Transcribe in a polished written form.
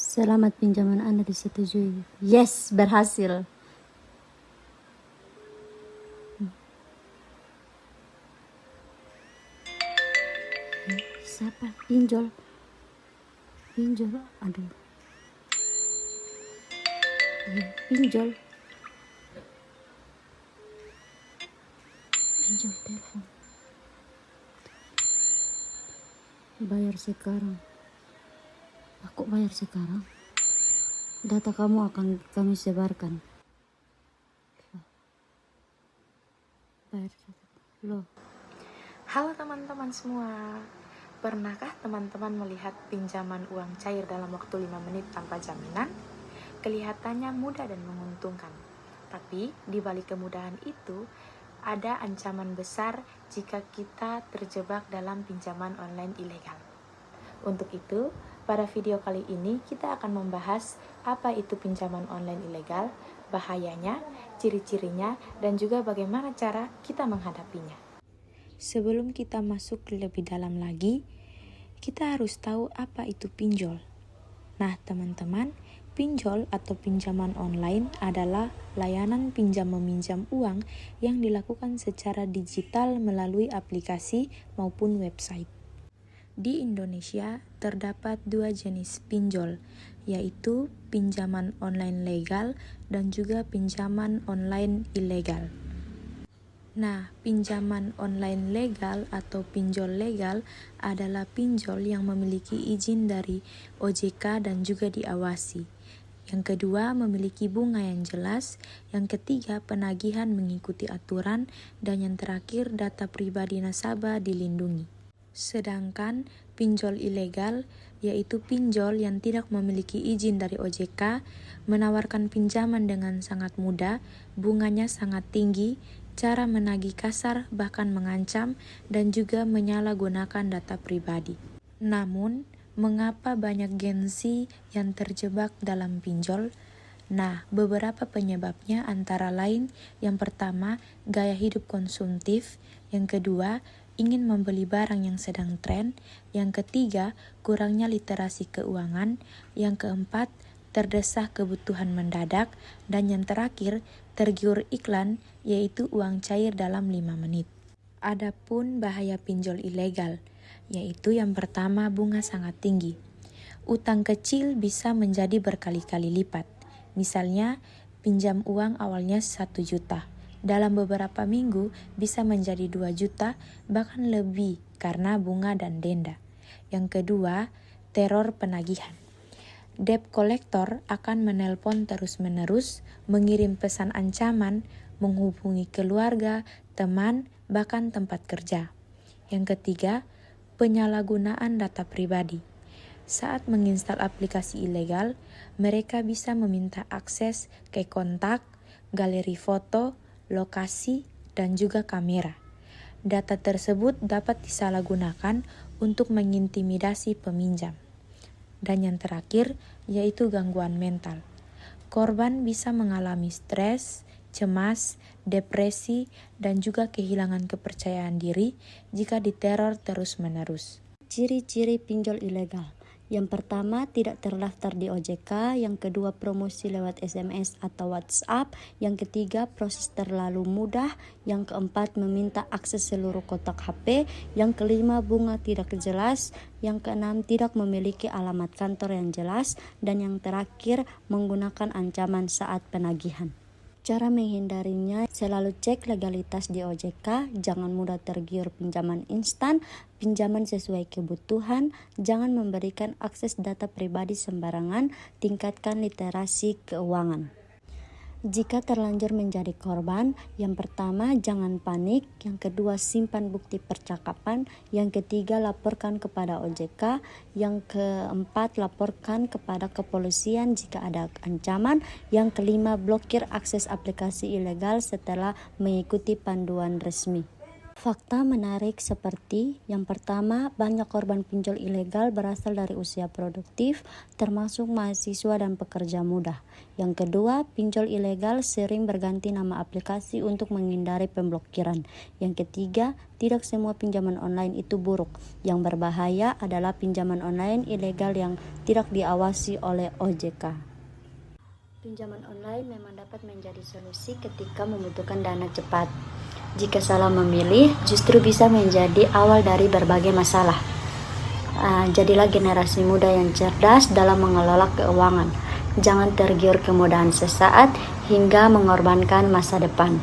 Selamat pinjaman Anda disetujui. Yes, berhasil. Siapa? Pinjol. Aduh. Pinjol telepon. Bayar sekarang. Aku bayar sekarang. Data kamu akan kami sebarkan. Bayar loh. Halo teman-teman semua, pernahkah teman-teman melihat pinjaman uang cair dalam waktu 5 menit tanpa jaminan? Kelihatannya mudah dan menguntungkan, tapi di balik kemudahan itu, ada ancaman besar jika kita terjebak dalam pinjaman online ilegal. Untuk itu, pada video kali ini kita akan membahas apa itu pinjaman online ilegal, bahayanya, ciri-cirinya, dan juga bagaimana cara kita menghadapinya. Sebelum kita masuk lebih dalam lagi, kita harus tahu apa itu pinjol. Nah, teman-teman, pinjol atau pinjaman online adalah layanan pinjam-meminjam uang yang dilakukan secara digital melalui aplikasi maupun website. Di Indonesia terdapat dua jenis pinjol, yaitu pinjaman online legal dan juga pinjaman online ilegal. Nah, pinjaman online legal atau pinjol legal adalah pinjol yang memiliki izin dari OJK dan juga diawasi. Yang kedua, memiliki bunga yang jelas. Yang ketiga, penagihan mengikuti aturan. Dan yang terakhir, data pribadi nasabah dilindungi. Sedangkan pinjol ilegal yaitu pinjol yang tidak memiliki izin dari OJK, menawarkan pinjaman dengan sangat mudah, bunganya sangat tinggi, cara menagih kasar bahkan mengancam, dan juga menyalahgunakan data pribadi. Namun, mengapa banyak Gen Z yang terjebak dalam pinjol? Nah, beberapa penyebabnya antara lain, yang pertama, gaya hidup konsumtif, yang kedua, ingin membeli barang yang sedang tren, yang ketiga, kurangnya literasi keuangan, yang keempat, terdesak kebutuhan mendadak, dan yang terakhir, tergiur iklan, yaitu uang cair dalam 5 menit. Adapun bahaya pinjol ilegal, yaitu yang pertama, bunga sangat tinggi. Utang kecil bisa menjadi berkali-kali lipat. Misalnya, pinjam uang awalnya 1 juta. Dalam beberapa minggu bisa menjadi 2 juta, bahkan lebih karena bunga dan denda. Yang kedua, teror penagihan. Debt collector akan menelpon terus-menerus, mengirim pesan ancaman, menghubungi keluarga, teman, bahkan tempat kerja. Yang ketiga, penyalahgunaan data pribadi. Saat menginstal aplikasi ilegal, mereka bisa meminta akses ke kontak, galeri foto, lokasi, dan juga kamera. Data tersebut dapat disalahgunakan untuk mengintimidasi peminjam. Dan yang terakhir, yaitu gangguan mental. Korban bisa mengalami stres, cemas, depresi, dan juga kehilangan kepercayaan diri jika diteror terus-menerus. Ciri-ciri pinjol ilegal. Yang pertama, tidak terdaftar di OJK. Yang kedua, promosi lewat SMS atau WhatsApp. Yang ketiga, proses terlalu mudah. Yang keempat, meminta akses seluruh kotak HP. Yang kelima, bunga tidak jelas. Yang keenam, tidak memiliki alamat kantor yang jelas. Dan yang terakhir, menggunakan ancaman saat penagihan. Cara menghindarinya, selalu cek legalitas di OJK, jangan mudah tergiur pinjaman instan, pinjaman sesuai kebutuhan, jangan memberikan akses data pribadi sembarangan, tingkatkan literasi keuangan. Jika terlanjur menjadi korban, yang pertama jangan panik, yang kedua simpan bukti percakapan, yang ketiga laporkan kepada OJK, yang keempat laporkan kepada kepolisian jika ada ancaman, yang kelima blokir akses aplikasi ilegal setelah mengikuti panduan resmi. Fakta menarik seperti yang pertama, banyak korban pinjol ilegal berasal dari usia produktif, termasuk mahasiswa dan pekerja muda. Yang kedua, pinjol ilegal sering berganti nama aplikasi untuk menghindari pemblokiran. Yang ketiga, tidak semua pinjaman online itu buruk. Yang berbahaya adalah pinjaman online ilegal yang tidak diawasi oleh OJK. Pinjaman online memang dapat menjadi solusi ketika membutuhkan dana cepat. Jika salah memilih, justru bisa menjadi awal dari berbagai masalah. Jadilah generasi muda yang cerdas dalam mengelola keuangan. Jangan tergiur kemudahan sesaat hingga mengorbankan masa depan.